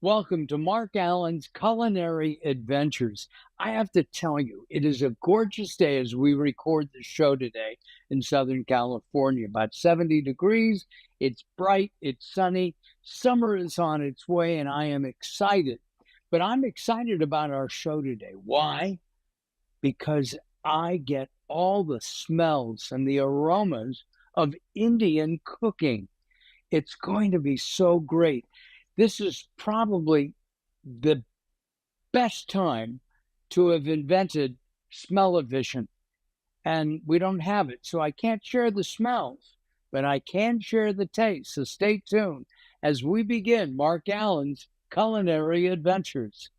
Welcome to Mark Allen's Culinary Adventures. I have to tell you, it is a gorgeous day as we record the show today in Southern California. About 70 degrees. It's bright, it's sunny. Summer is on its way, and I am excited. But I'm excited about our show today. Why? Because I get all the smells and the aromas of Indian cooking. It's going to be so great. This is probably the best time to have invented smell-o-vision, and we don't have it. So I can't share the smells, but I can share the taste. So stay tuned as we begin Mark Allen's Culinary Adventures.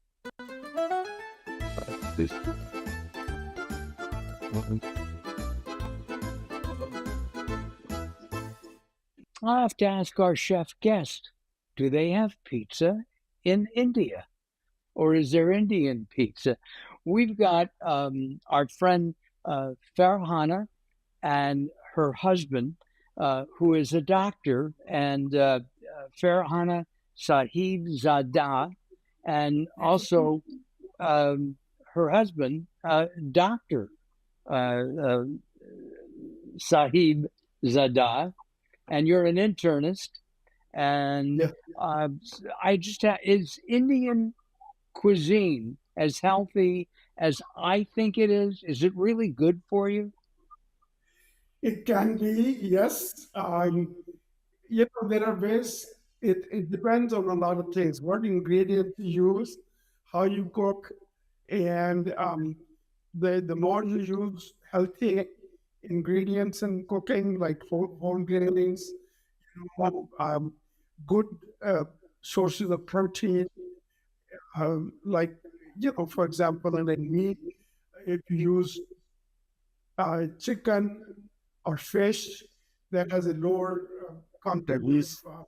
I have to ask our chef guest, do they have pizza in India? Or is there Indian pizza? We've got our friend Farhana and her husband, who is a doctor, and Farhana Sahibzada, and also her husband, Dr. Sahibzada, and you're an internist. And Yeah. I just is Indian cuisine as healthy as I think it is? Is it really good for you? It can be, yes. There are ways. It depends on a lot of things. What ingredients you use, how you cook, and the more you use healthy ingredients in cooking, like whole grains, um, good sources of protein, like for example, in meat, if you use chicken or fish that has a lower content Mhm.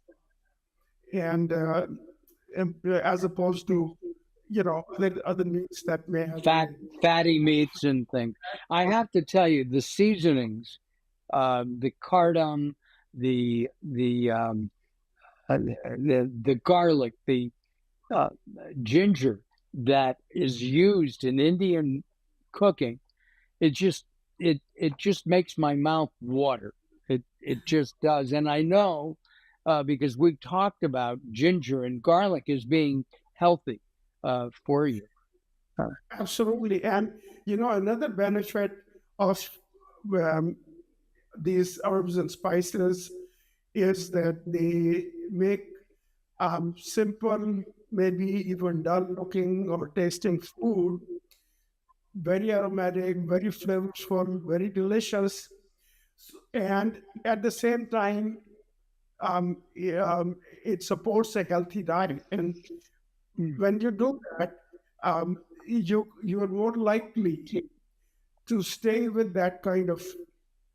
and as opposed to other meats that may have Fat, fatty meats and things. I have to tell you, the seasonings, the cardamom, the garlic, the uh, ginger that is used in Indian cooking, it just it just makes my mouth water. It just does, and I know because we've talked about ginger and garlic as being healthy for you. Uh, absolutely. And another benefit of um, these herbs and spices is that they make simple, maybe even dull looking or tasting food very aromatic, very flavorful, very delicious, and at the same time, it supports a healthy diet. And mm, when you do that, you are more likely to stay with that kind of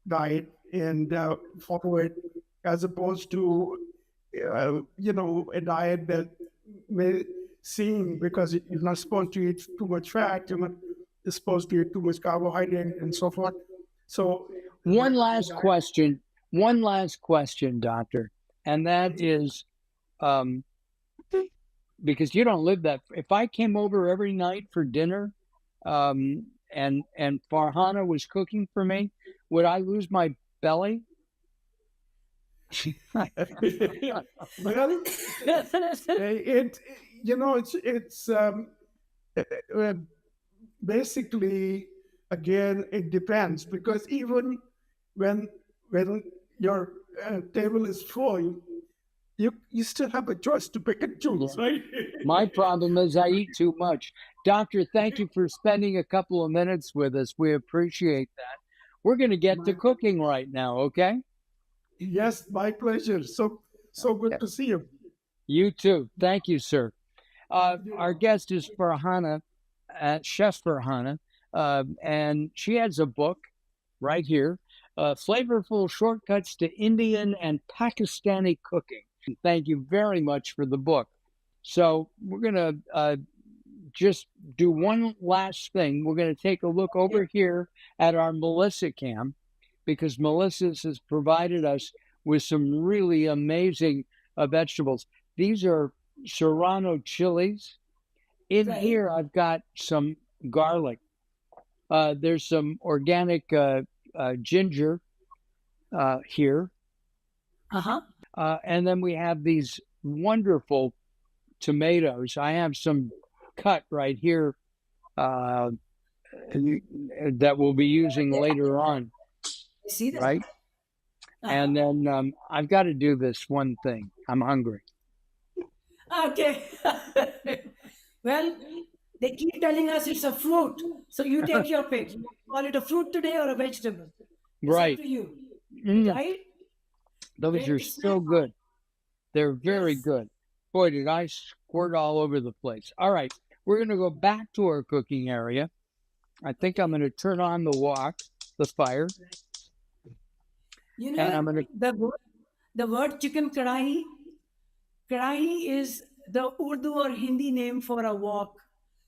diet and follow it, as opposed to a diet that may seem, because you're not supposed to eat too much fat, you're not supposed to eat too much carbohydrate and so forth. So one last question, one last question, doctor, and that is um, because you don't live that. If I came over every night for dinner, and Farhana was cooking for me, would I lose my belly? well, it it's uh, basically, again, it depends, because even when when your table is full, you still have a choice to pick and choose, right? My problem is I eat too much. Doctor, thank you for spending a couple of minutes with us. We appreciate that. We're going to get to My, cooking right now, okay? yes, my pleasure. So good Yeah. to see you. You too. Thank you, sir. Our guest is Farhana, Chef Farhana, and she has a book right here, Flavorful Shortcuts to Indian and Pakistani Cooking. Thank you very much for the book. So we're going to just do one last thing. We're going to take a look over here at our Melissa cam because Melissa has provided us with some really amazing vegetables. These are serrano chilies. In Right. here, I've got some garlic. There's some organic ginger here. Uh-huh. And then we have these wonderful tomatoes. I have some cut right here uh, that we'll be using later on, I see that. right? Uh-huh. And then I've got to do this one thing. I'm hungry. Okay. Well, they keep telling us it's a fruit. So you take your pick. You call it a fruit today or a vegetable. It's up Right. to you. Mm, Right? those are Great so snack. good. They're very Yes. good. Boy, did I squirt all over the place. All right. We're going to go back to our cooking area. I think I'm Okay. going to turn on the fire, You and know, I'm going to, the word chicken karahi, karahi is the Urdu or Hindi name for a wok.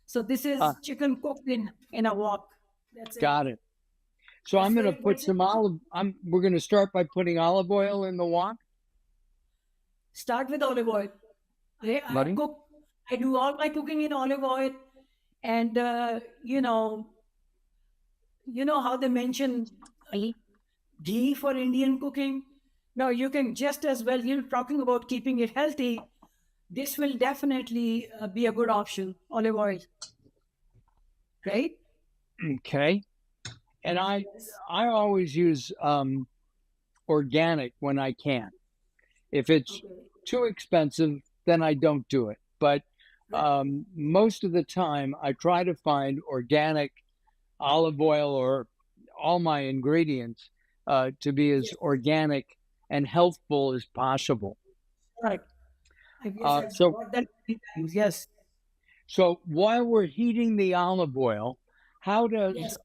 So this uh, is chicken cooked in a wok. That's it. got it. So That's I'm going where to it put gets it some from. we're going to start by putting olive oil in the wok, Start with olive oil. I buddy. cook, I do all my cooking in olive oil. And, you know how they mention ghee for Indian cooking? Now, you can just as well, you're talking about keeping it healthy. This will definitely be a good option, olive oil, right? Okay. And Yes. I always use organic when I can. If it's Okay. too expensive, then I don't do it. But Right. most of the time, I try to find organic olive oil or all my ingredients to be as Yes. organic and healthful as possible. Right. I guess Uh, I've so, got that many times. Yes. so while we're heating the olive oil, how does Yes.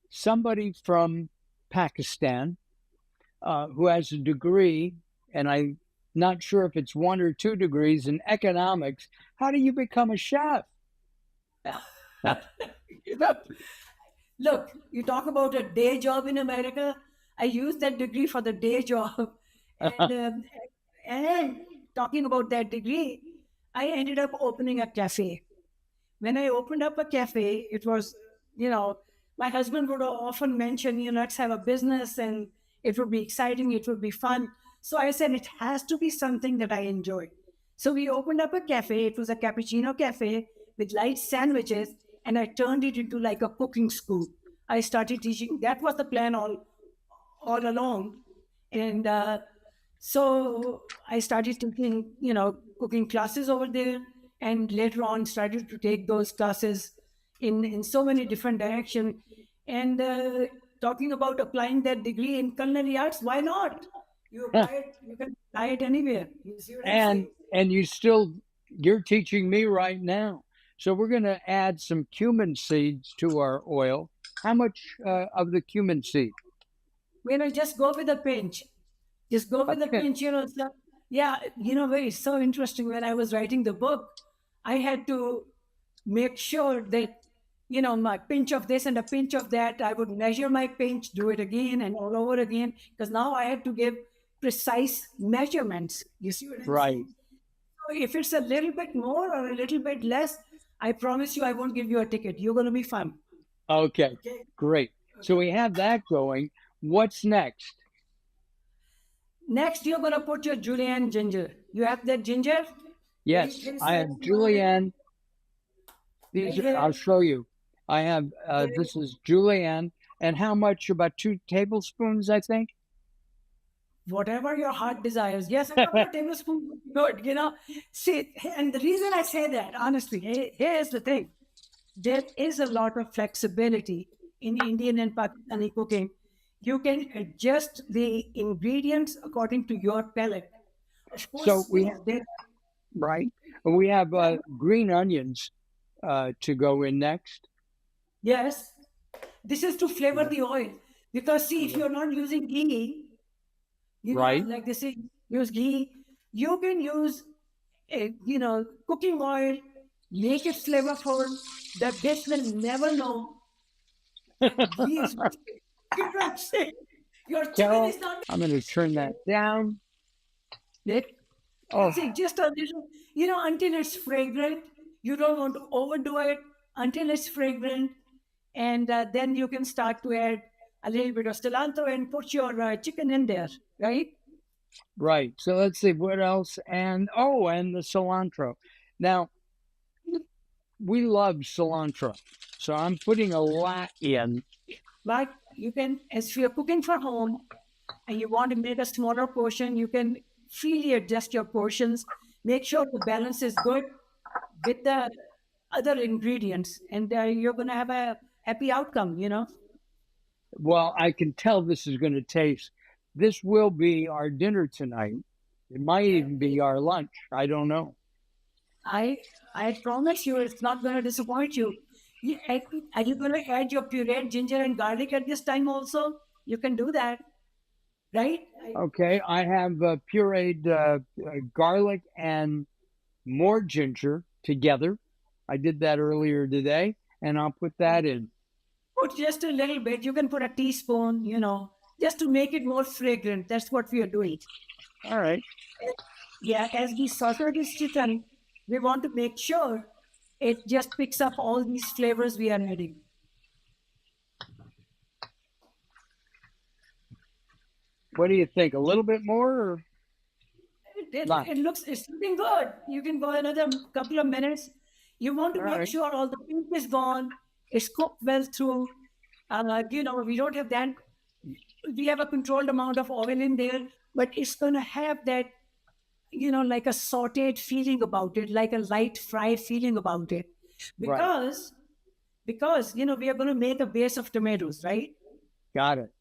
somebody from Pakistan who has a degree, and I'm not sure if it's 1 or 2 degrees in economics, how do you become a chef? You know, look, you talk about a day job in America. I used that degree for the day job, and and talking about that degree, I ended up opening a cafe. When I opened up a cafe, it was, you know, my husband would often mention, let's have a business and it would be exciting, it would be fun. So I said, it has to be something that I enjoy. So we opened up a cafe. It was a cappuccino cafe with light sandwiches, and I turned it into like a cooking school. I started teaching. That was the plan all along. And so I started taking, cooking classes over there, and later on started to take those classes in so many different directions. And talking about applying that degree in culinary arts, why not? You can apply it anywhere. You see what I'm saying? and you're teaching me right now. So we're going to add some cumin seeds to our oil. How much of the cumin seed? Just go with a pinch. Just go A with a pin. pinch. Yeah, it's so interesting. When I was writing the book, I had to make sure that, my pinch of this and a pinch of that, I would measure my pinch, do it again and all over again, because now I had to give precise measurements. You see what I'm Right. saying? So if it's a little bit more or a little bit less, I promise you I won't give you a ticket. You're going to be fine. Okay. Okay. Great. So we have that going. What's next? Next, you're going to put your julienne ginger. You have that ginger? Very Yes, thin I slice have you want it? julienne. Right I'll here. show you. I have Very, this is julienne, and how much? About 2 tablespoons, I think. whatever your heart desires. Yes, a couple of tablespoons would be good, See, and the reason I say that, honestly, here's the thing. There is a lot of flexibility in Indian and Pakistani cooking. You can adjust the ingredients according to your palate. Of So course, there, right, we have yeah, green onions to go in next. yes, this is to flavor the oil. Because see, if you're not using ghee, Right. like they say, use ghee, you can use, cooking oil, make it flavorful. The dish will never know that ghee is used. You know what I'm saying? Your chicken Carol, is not I'm going to turn that down. it. Oh, That's it. Just a little, until it's fragrant. You don't want to overdo it until it's fragrant. And then you can start to add a little bit of cilantro and put your chicken in there, right? right. So let's see what else. And and the cilantro. Now, we love cilantro. So I'm putting a lot in. But you can, as you're cooking for home and you want to make a smaller portion, you can freely adjust your portions. Make sure the balance is good with the other ingredients, and you're going to have a happy outcome. Well, I can tell this is going to taste. This will be our dinner tonight. It might Yeah. even be our lunch. I don't know. I I promise you, it's not going to disappoint you. Are you going to add your pureed ginger and garlic at this time also? You can do that, right? Okay, I have pureed garlic and more ginger together. I did that earlier today, and I'll put that in. Put just a little bit. You can put a teaspoon, just to make it more fragrant. That's what we are doing. All right. Yeah, as we saute this chicken, we want to make sure it just picks up all these flavors we are adding. What do you think? A little bit more or not? It's looking good. You can go another couple of minutes. You want to All make right. sure all the pink is gone. It's cooked well through. We don't have that. We have a controlled amount of oil in there, but it's going to have that, like a sauteed feeling about it, like a light fried feeling about it. Right. Because we are going to make a base of tomatoes, right? Got it.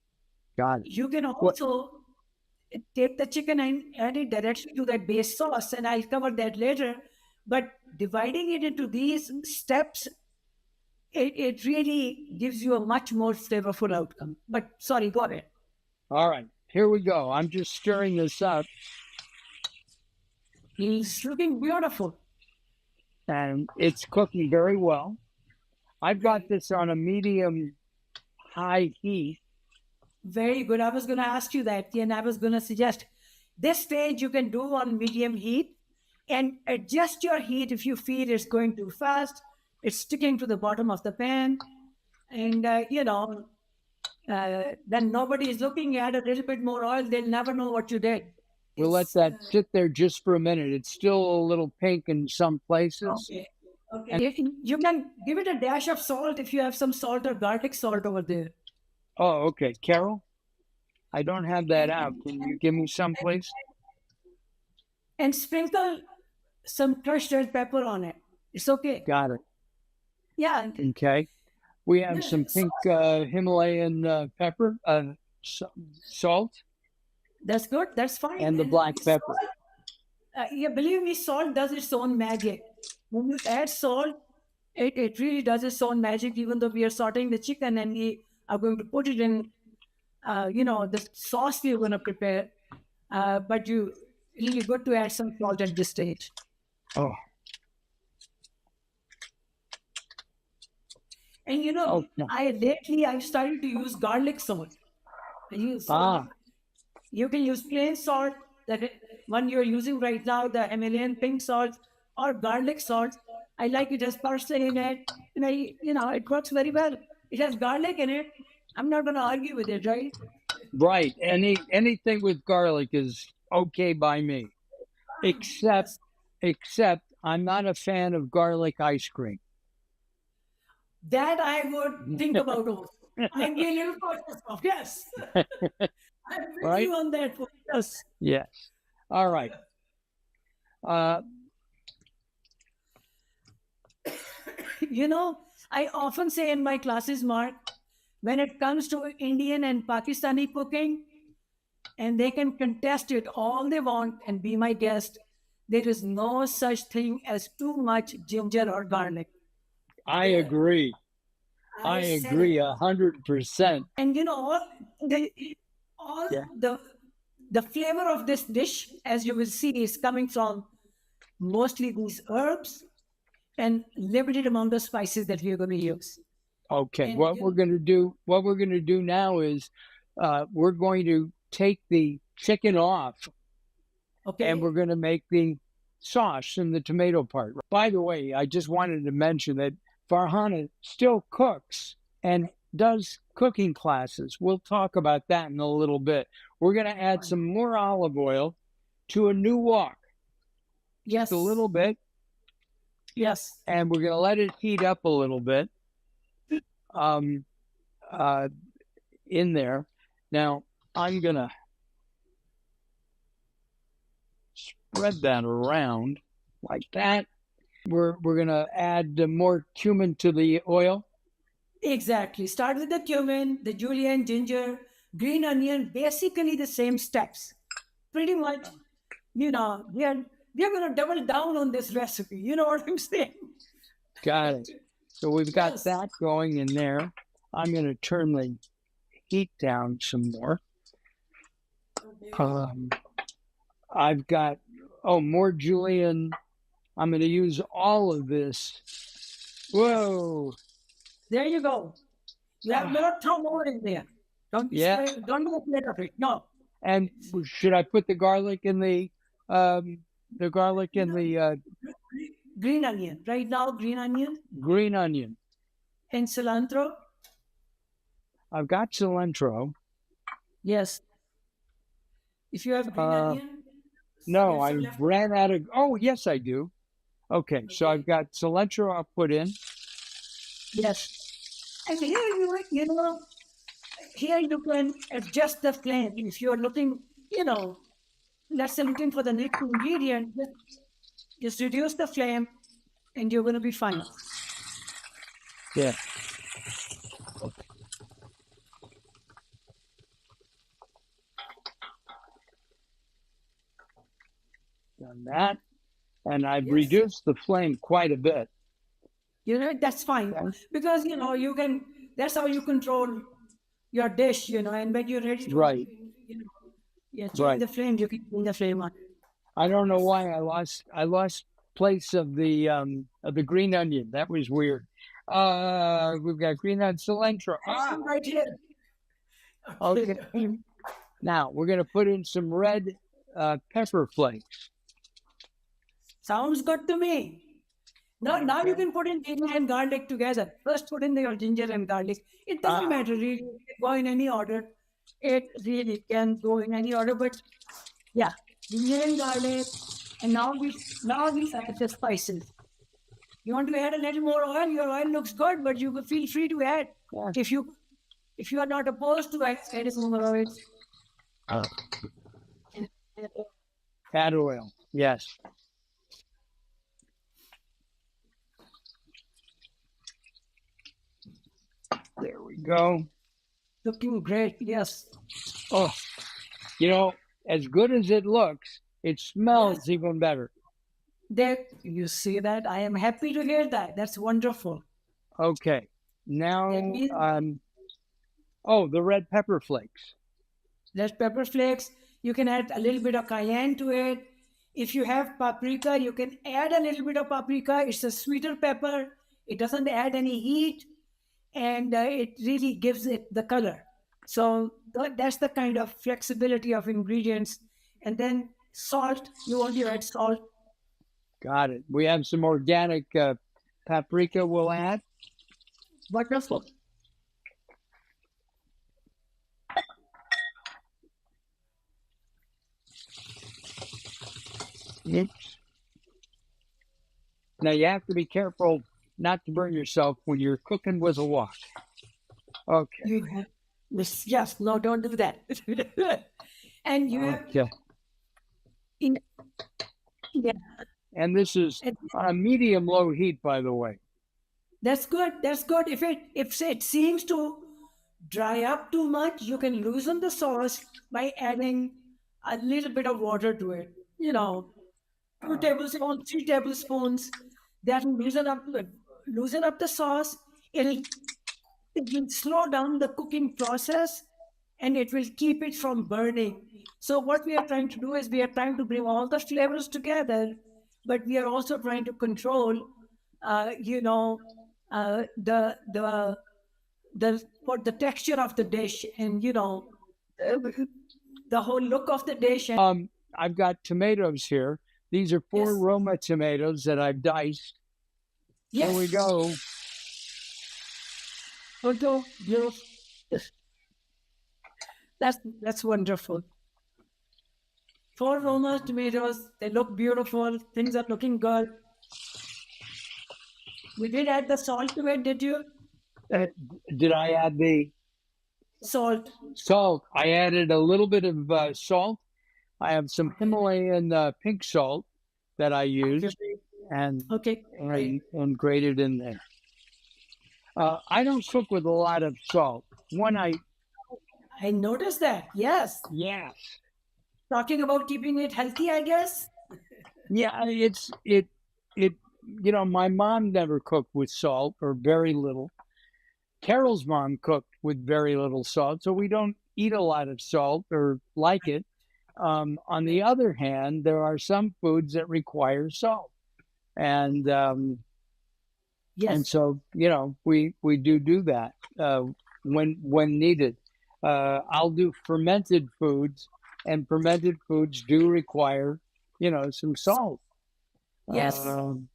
Got it. You can What? also take the chicken and add it directly to that base sauce, and I'll cover that later. But dividing it into these steps, it really gives you a much more flavorful outcome. But sorry, go ahead. All right. Here we go. I'm just stirring this up, It's looking beautiful. and it's cooking very well. I've got this on a medium high heat. Very good. I was going to ask you that, and I was going to suggest this stage you can do on medium heat and adjust your heat if you feel it's going too fast, it's sticking to the bottom of the pan, and then nobody is looking at a little bit more oil. They'll never know what you did. We'll let that sit there just for a minute. It's still a little pink in some places. Okay. Okay. You can give it a dash of salt if you have some salt or garlic salt over there. Oh, okay. Carol, I don't have that out. Can you give me some, please? And sprinkle some crushed red pepper on it. It's okay. Got it. Yeah. Okay. We have Yeah, some pink Himalayan pepper, salt, that's good. That's fine. and the black pepper. Yeah, believe me, salt does its own magic. When you add salt, it really does its own magic, even though we are sauteing the chicken and we are going to put it in, the sauce we are going to prepare. But you really good to add some salt at this stage. Oh, And oh, no. I've started to use garlic salt. Ah, You can use plain salt, one you're using right now, the Himalayan pink salt, or garlic salt. I like it as parsley in it, and it works very well. It has garlic in it. I'm not going to argue with it, right? right. Anything with garlic is okay by me, except I'm not a fan of garlic ice cream. That I would think about also. I'm a little cautious of. Yes, I'm with Right? you on that one. Yes. Yes. All right. Uh, I often say in my classes, Mark, when it comes to Indian and Pakistani cooking, and they can contest it all they want and be my guest, there is no such thing as too much ginger or garlic. I agree. I said agree it. 100%. And all Yeah. the flavor of this dish, as you will see, is coming from mostly these herbs and limited amount of spices that we are going to use. Okay. And What we're going to do now is we're going to take the chicken off and we're Okay. going to make the sauce and the tomato part. By the way, I just wanted to mention that Farhana still cooks and does cooking classes. We'll talk about that in a little bit. We're going to add some more olive oil to a new wok, just a Yes. little bit, Yes. and we're going to let it heat up a little bit um, uh, in there. Now, I'm going to spread that around like that. We're going to add more cumin to the oil. Exactly. Start with the cumin, the julienne, ginger, green onion, basically the same steps. Pretty much, we are going to double down on this recipe. You know what I'm saying? Got it. So we've got Yes. that going in there. I'm going to turn the heat down some more. I've got, more julienne. I'm going to use all of this. Whoa. There you go. You have not thrown more in there. Don't be Yeah. scared. Don't be afraid of it. No. And should I put the garlic in the Green onion. Right now, green onion green onion? and cilantro. I've got cilantro. Yes. If you have green onion, No, get I some left. ran out of. Oh, yes, I do. Okay, so I've got cilantro. I'll put in. Yes. And here you can adjust the flame. If you're looking, let's say looking for the next ingredient, just reduce the flame and you're going to be fine. Yeah. Done that, and I've Yes. reduced the flame quite a bit. That's fine because, that's how you control your dish, and when you're ready to, Right. change Right. the flame, you can change the flame on. I don't know why I lost place of the green onion. That was weird. We've got green onion, cilantro. Right here. Okay. Now we're gonna put in some red pepper flakes. Sounds good to me. Now you can put in ginger and garlic together. First put in your ginger and garlic. It doesn't matter really. It can go in any order. It really can go in any order. But yeah, ginger and garlic. And now we add the spices. You want to add a little more oil? Your oil looks good, but you feel free to add. Yeah. If you are not opposed to add some more oil. Add oil. Yes. There we go. Looking great, yes. Oh, as good as it looks, it smells even better. There, you see that? I am happy to hear that. That's wonderful. Okay. Now, That means- the red pepper flakes. Red pepper flakes. You can add a little bit of cayenne to it. If you have paprika, you can add a little bit of paprika. It's a sweeter pepper. It doesn't add any heat, and it really gives it the color. So that's the kind of flexibility of ingredients. And then salt. You want to add salt. Got it. We have some organic paprika we'll add. Wonderful. Oops. Now you have to be careful not to burn yourself when you're cooking with a wok. Okay. You have yes. No, don't do that. And you have Okay. yeah. And this is on a medium-low heat, by the way. That's good. That's good. If it seems to dry up too much, you can loosen the sauce by adding a little bit of water to it. 2 tablespoons, 3 tablespoons. That will loosen up the sauce. It will slow down the cooking process, and it will keep it from burning. So what we are trying to do is we are trying to bring all the flavors together, but we are also trying to control, the texture of the dish and the whole look of the dish. I've got tomatoes here. These are 4 Yes. Roma tomatoes that I've diced. Here we Yes. go. Photo, beautiful. That's wonderful. 4 Roma tomatoes. They look beautiful. Things are looking good. We did add the salt to it, did you? Uh, did I add the Salt. salt? I added a little bit of salt. I have some Okay. Himalayan pink salt that I used and Okay. and grated in there. I don't cook with a lot of salt. When I noticed that. Yes. yes, Talking about keeping it healthy, I guess. yeah, it. You know, my mom never cooked with salt or very little. Carol's mom cooked with very little salt, so we don't eat a lot of salt or like it. On the other hand, there are some foods that require salt, and Yes. so you know we do that when needed. I'll do fermented foods, and fermented foods do require some salt. Yes. Um,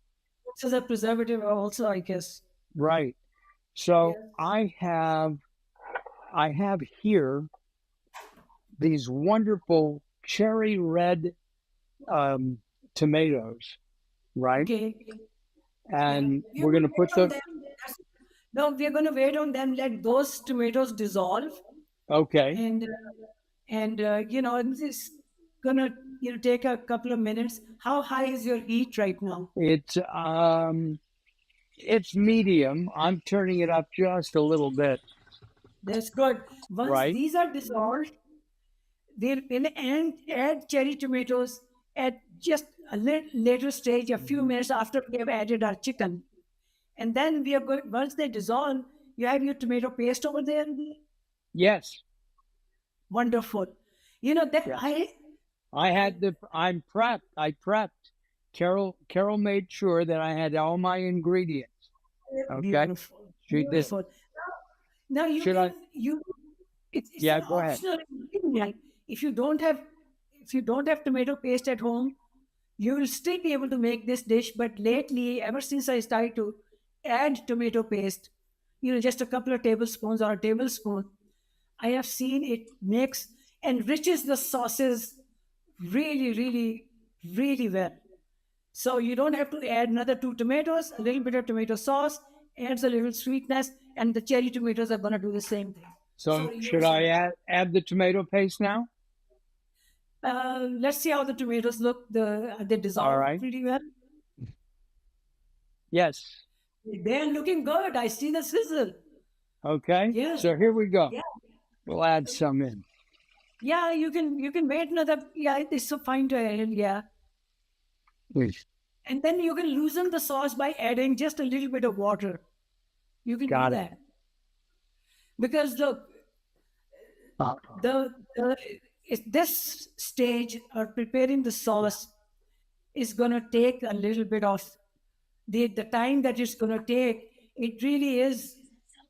This is a preservative also, I guess. right. So Yes. I have here these wonderful cherry red um, tomatoes, right? Okay. Yeah. And We're we're going going to to put wait on the them. No, we're going to wait on them. Let those tomatoes dissolve, okay. and it's gonna take a couple of minutes. How high is your heat right now? It's medium. I'm turning it up just a little bit, That's good. Once right? these are dissolved, we'll add cherry tomatoes at just a later stage, a few minutes after we have added our chicken. And then we are going, once they dissolve, you have your tomato paste over there. Yes. Wonderful. You know, that Yeah. I, I'm prepped. I prepped. Carol made sure that I had all my ingredients. Okay. beautiful, She did. beautiful. Now you Should I? can, it's Yeah, an go ahead. optional ingredient. If you don't have, if you don't have tomato paste at home, you will still be able to make this dish. But lately, ever since I started to add tomato paste, just a couple of tablespoons or a tablespoon, I have seen it makes enriches the sauces really, really, really well. So you don't have to add another 2 tomatoes, a little bit of tomato sauce adds a little sweetness, and the cherry tomatoes are going to do the same thing. So Sorry, you were should I saying. add the tomato paste now? Let's see how the tomatoes look. They All dissolve right. pretty well. Yes. They're looking good. I see the sizzle. Okay. Yeah, So here we go. yeah, We'll add some in. yeah. You can wait another. Yeah, it's so fine to add. Yeah, Please. and then you can loosen the sauce by adding just a little bit of water. You can do Got it. that because look, Uh, the this stage or preparing the sauce is going to take a little bit of the time that it's going to take. It really is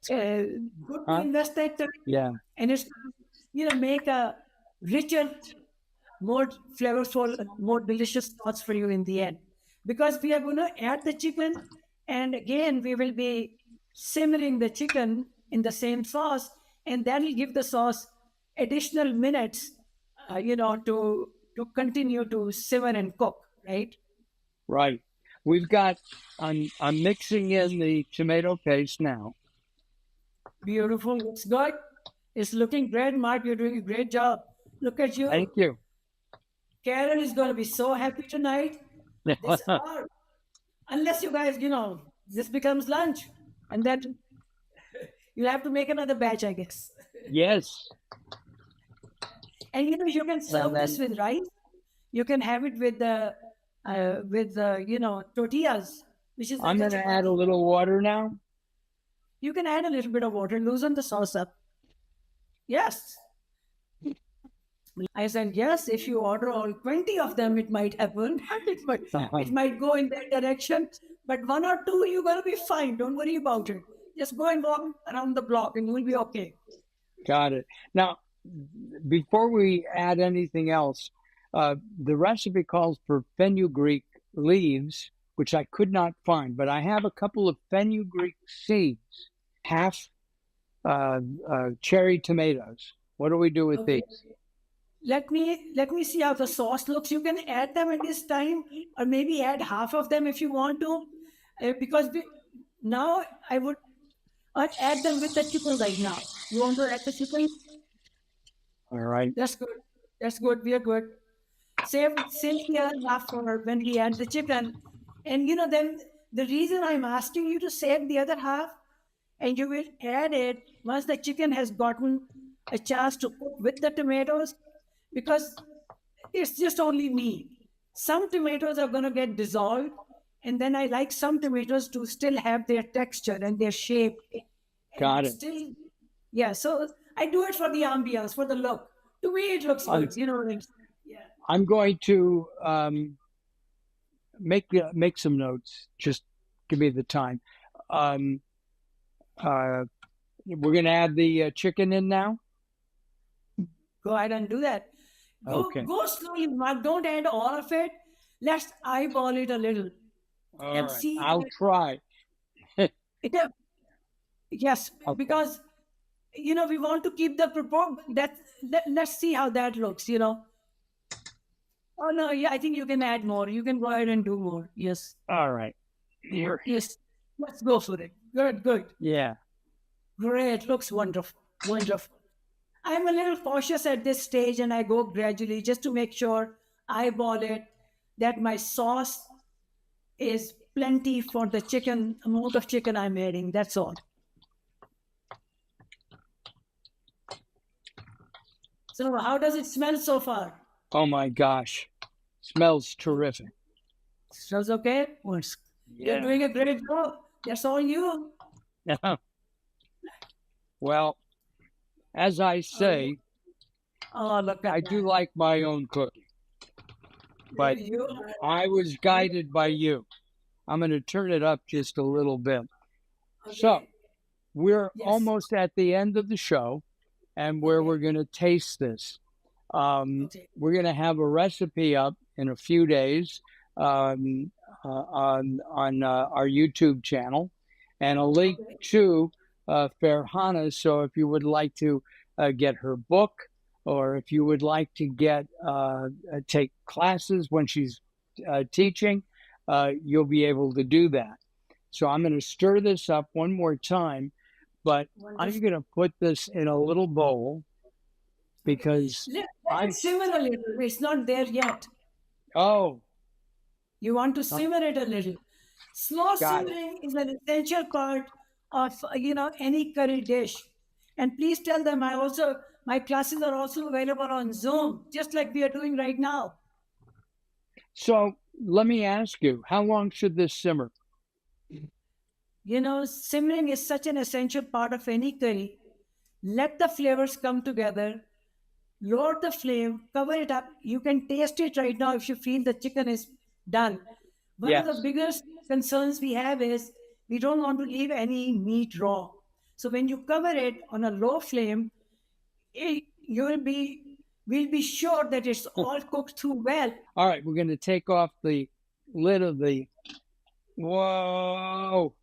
good to huh? invest that time, Yeah. and it's make a richer, more flavorful, more delicious sauce for you in the end. Because we are going to add the chicken, and again we will be simmering the chicken in the same sauce, and that will give the sauce additional minutes, to continue to simmer and cook. Right? Right. We've got. I'm mixing in the tomato paste now. Beautiful. Looks good. It's looking great, Mark. You're doing a great job. Look at you. Thank you. Karen is going to be so happy tonight. This hour. Unless you guys, this becomes lunch. And then you'll have to make another batch, I guess. Yes. And you can And serve this then with rice. You can have it with the tortillas, which is I'm like a going to add a chapati. little water now. You can add a little bit of water, loosen the sauce up. Yes. I said, yes, if you order all 20 of them, it might happen. It might go in that direction. But one or two, you're going to be fine. Don't worry about it. Just go and walk around the block and you'll be okay. Got it. Now, before we add anything else, The recipe calls for fenugreek leaves, which I could not find, but I have a couple of fenugreek seeds, half cherry tomatoes. What do we do with Okay. these? Let me see how the sauce looks. You can add them at this time, or maybe add half of them if you want to, because now I would add them with the chicken right now. You want to add the chicken? All right. That's good. That's good. We are good. Save the other half for when we add the chicken. And then the reason I'm asking you to save the other half, and you will add it once the chicken has gotten a chance to cook with the tomatoes, because it's just only me. Some tomatoes are going to get dissolved, and then I like some tomatoes to still have their texture and their shape, and Got it. still, yeah. So I do it for the ambiance, for the look. To me, it looks Uh, good. You know what I'm saying? Yeah. I'm going to make some notes. Just give me the time. Um, uh, we're going to add the chicken in now. Go ahead and do that. Okay. Go slowly, Mark. Don't add all of it. Let's eyeball it a little All and right. see I'll try. it. Yes, Okay. because we want to keep the let's see how that looks. Oh no, yeah, I think you can add more. You can go ahead and do more. Yes, All right. Here. yes. Let's go for it. Good, good, Yeah. great. Looks wonderful, wonderful. I'm a little cautious at this stage, and I go gradually just to make sure I eyeball it, that my sauce is plenty for the chicken amount of chicken I'm adding. That's all. So, how does it smell so far? Oh my gosh. Smells terrific. Smells okay? You're Yeah. doing a great job. That's all you. Well, as I Oh, say, look at I that. do like my own cooking, but You are. I was guided by you. I'm going to turn it up just a little bit. So Okay. we're Yes. almost at the end of the show, and where Okay. we're going to taste this. Okay. We're going to have a recipe up in a few days on our YouTube channel, and a link Okay. to Farhana. So if you would like to get her book, or if you would like to take classes when she's teaching, you'll be able to do that. So I'm going to stir this up one more time, but I'm Wonderful. going to put this in a little bowl Okay. because Let I it simmer a little. It's not there yet. oh You want to uh, simmer it a little. Slow got it. simmering is an essential part of any curry dish. And please tell them my classes are also available on Zoom, just like we are doing right now. So let me ask you, how long should this simmer? Simmering is such an essential part of any curry. Let the flavors come together. Lower the flame, cover it up. You can taste it right now if you feel the chicken is done. One of the Yes. biggest concerns we have is we don't want to leave any meat raw. So when you cover it on a low flame, you'll we'll be sure that it's all cooked through well. All right, we're going to take off the lid of the. Whoa!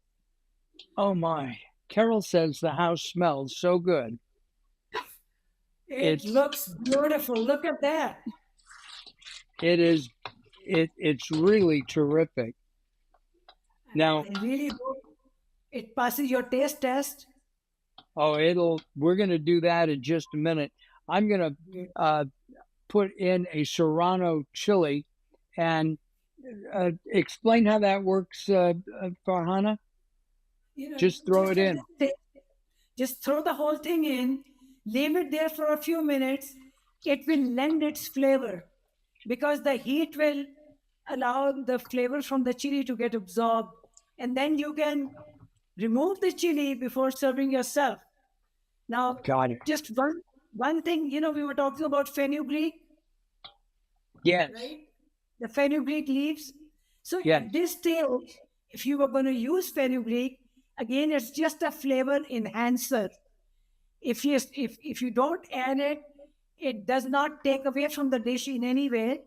Oh my! Carol says the house smells so good. It It's looks beautiful. Look at that. it is it's really terrific. Now, I really hope it passes your taste test. we're going to do that in just a minute. I'm going to put in a serrano chili and explain how that works, Farhana. Just throw Just it let in. it just throw the whole thing in, leave it there for a few minutes. It will lend its flavor because the heat will allow the flavor from the chili to get absorbed. And then you can remove the chili before serving yourself. Now, Got it. just one thing, we were talking about fenugreek, Yes. right? The fenugreek leaves. So Yes. at this stage, if you were going to use fenugreek, again, it's just a flavor enhancer. If you don't add it, It does not take away from the dish in any way,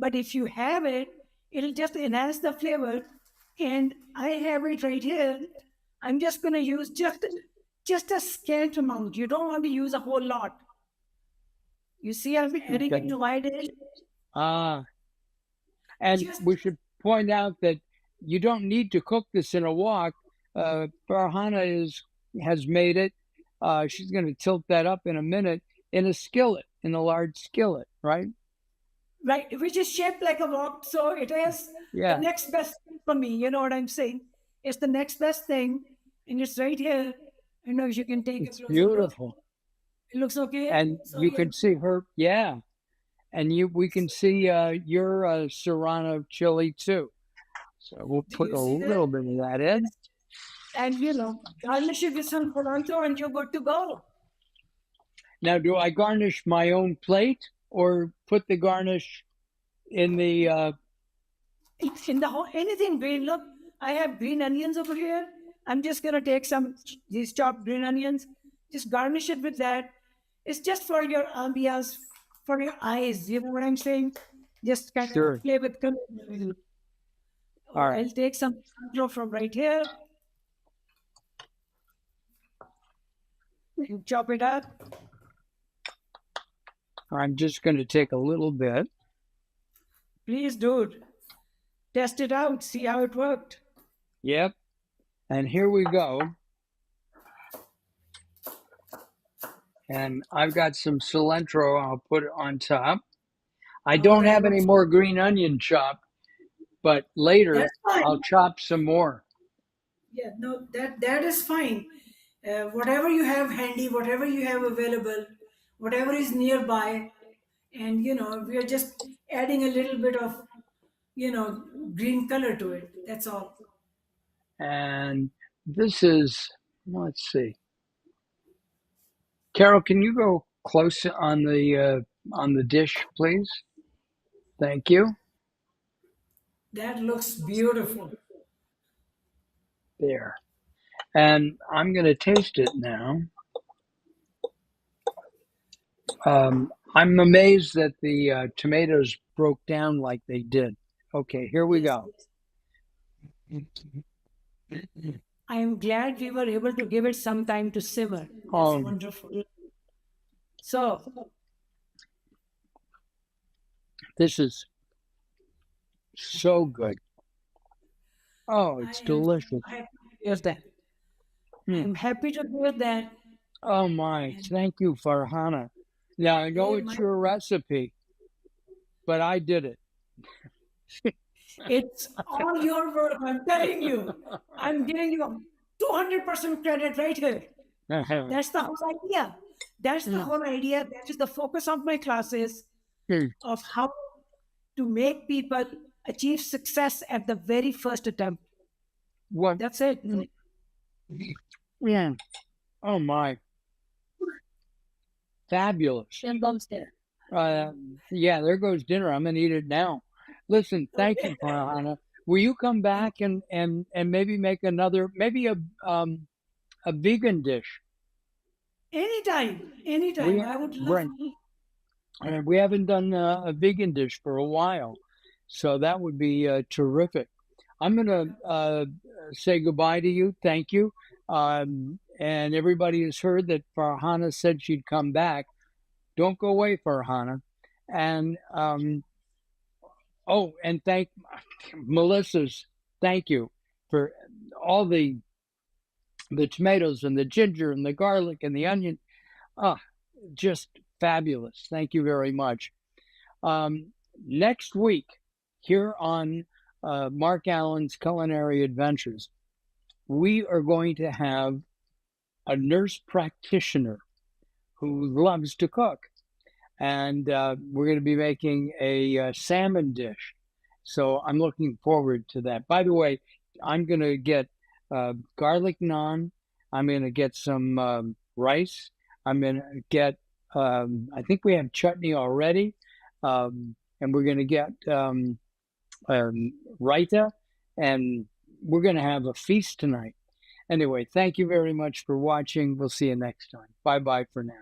but if you have it, it'll just enhance the flavor. And I have it right here. I'm just going to use just a scant amount. You don't want to use a whole lot. You see, I'm adding it Okay. to my dish. Ah, and Just we should point out that you don't need to cook this in a wok. Farhana has made it. She's going to tilt that up in a minute in a skillet, in a large skillet, right? right, which is shaped like a wok. So it is the Yeah, next best thing for me. You know what I'm saying? It's the next best thing, and it's right here. I know you can take a it's closer look. beautiful. It looks okay. And So you yeah, can see her, yeah. And we can see your serrano chili too. So we'll do put you a see that? little bit of that in. And garnish it with some cilantro, and you're good to go. Now, do I garnish my own plate or put the garnish in the It's in the whole anything green. Look, I have green onions over here. I'm just gonna take some these chopped green onions, just garnish it with that. It's just for your ambiance, for your eyes. You know what I'm saying? Just kind of sure. play with color. All I'll right. take some cilantro from right here and chop it up. I'm just going to take a little bit. Please, dude, test it out. See how it worked. Yep. And here we go. And I've got some cilantro. I'll put it on top. I Oh, don't that have any looks. more green onion chopped, but later That's fine. I'll chop some more. Yeah, no, that is fine. Whatever you have handy, whatever you have available, whatever is nearby, and we are just adding a little bit of green color to it. That's all. And this is, let's see. Carol, can you go close on the dish, please? Thank you. That looks beautiful. There. And I'm going to taste it now. I'm amazed that the tomatoes broke down like they did. Okay, here we Yes, go. yes. I am glad we were able to give it some time to simmer. That's Oh, wonderful. So this is so good. Oh, I it's am delicious. happy to hear that. Hmm. I'm happy to hear that. Oh my, And thank you, Farhana. Now I know hey, it's your recipe, but I did it. it's all your work. I'm telling you. I'm giving you 200% credit right here. That's the whole idea. That's the whole idea. That is the focus of my classes of how to make people achieve success at the very first attempt. What? That's it. Yeah. Oh my, fabulous. And bombs there. Yeah, there goes dinner. I'm gonna eat it now. Listen, thank Okay. you, Farhana. Will you come back and maybe make another, maybe a vegan dish? Anytime. We Anytime. I would love right. to. We haven't done a vegan dish for a while, so that would be terrific. I'm gonna say goodbye to you. Thank you. And everybody has heard that Farhana said she'd come back. Don't go away, Farhana. And oh, and thank Melissa's. Thank you for all the tomatoes and the ginger and the garlic and the onion. Ah, just fabulous. Thank you very much. Next week, here on Mark Allen's Culinary Adventures, we are going to have a nurse practitioner who loves to cook. And we're going to be making a salmon dish. So I'm looking forward to that. By the way, I'm going to get garlic naan. I'm going to get some rice. I'm going to get, I think we have chutney already. And we're going to get raita. And we're going to have a feast tonight. Anyway, thank you very much for watching. We'll see you next time. Bye bye for now.